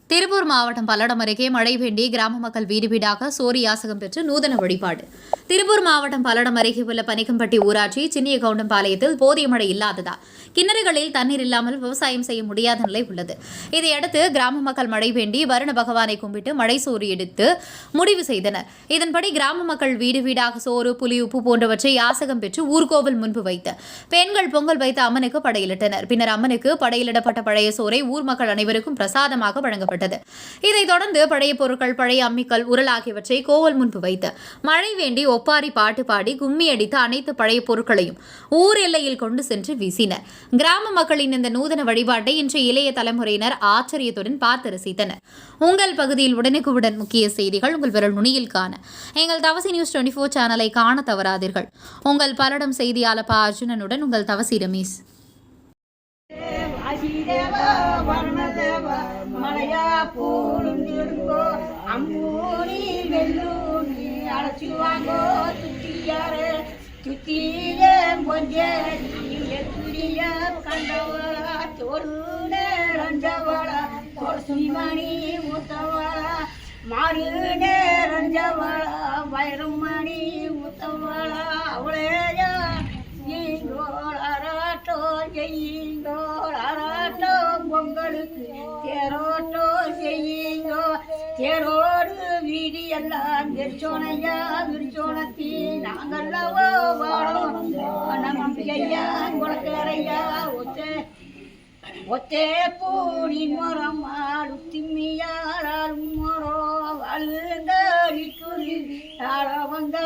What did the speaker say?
திருப்பூர் மாவட்டம் பல்லடம் அருகே மழை வேண்டி கிராம மக்கள் வீடு வீடாக சோறு யாசகம் பெற்று நூதன வழிபாடு. திருப்பூர் மாவட்டம் பல்லடம் அருகே உள்ள பனிக்கம்பட்டி ஊராட்சி சின்னிய கவுண்டம்பாளையத்தில் போதிய மழை இல்லாததால் கிணறுகளில் தண்ணீர் இல்லாமல் விவசாயம் செய்ய முடியாத நிலை உள்ளது. இதையடுத்து கிராம மக்கள் மழை வேண்டி வருண பகவானை கும்பிட்டு மழை சோறு எடுத்து முடிவு செய்தனர். இதன்படி கிராம மக்கள் வீடு வீடாக சோறு, புலி, உப்பு போன்றவற்றை யாசகம் பெற்று ஊர்கோவில் முன்பு வைத்து பெண்கள் பொங்கல் வைத்து அம்மனுக்கு படையிலிட்டனர். பின்னர் அம்மனுக்கு படையிலிடப்பட்ட பழைய சோறை ஊர் மக்கள் அனைவருக்கும் பிரசாதமாக வழங்கப்பட்டது. இதைத் தொடர்ந்து பழைய பொருட்கள், பழைய அம்மிக்கல், உரல் ஆகியவற்றை கோவில் முன்பு வைத்து மழை வேண்டி ஒப்பாரி பாட்டு பாடி கும்மி அடித்து அனைத்து பழைய பொருட்களையும் ஊர் எல்லையில் கொண்டு சென்று வீசினர். கிராம மக்களின் இந்த நூதன வழிபாட்டை இன்றைய இளைய தலைமுறையினர் ஆச்சரியத்துடன் பார்த்து ரசித்தனர். உங்கள் பகுதியில் உடனுக்குடன் முக்கிய செய்திகள் உங்கள் விரல் நுனியில் காண எங்கள் தவசி நியூஸ் 24 சேனலை காண தவறாதீர்கள். உங்கள் பல்லடம் செய்தியாளர் ப. அர்ஜுனனுடன் உங்கள் தவசி ரமேஷ். மலையா பூங்கோ அம்பூரி வெள்ளூரி அழைச்சுவாங்கோ சுத்தியாரு சுத்திய கொஞ்சிய கண்டவளா தோடு நேரஞ்சவளா சிமணி ஊத்தவளா மாறு நேரஞ்சவளா வைரம் மணி ஊத்தவளா அவளையா ஈங்கோளாராட்டோ ஜெயிங்கோளாராட்டோ பொங்கலுக்கு தேரோட்டோ செய்யுங்கோ தேரோடு வீதி எல்லாம் விரிச்சோனையா விரிச்சோனத்தி நாங்கள்லவோ வாழோம் நம்பிக்கையா குளக்கரையா ஒத்தே பூடி மரம் ஆடு திம்மியாளும் மரம் அழுந்தாடி குருவி ஆளவங்க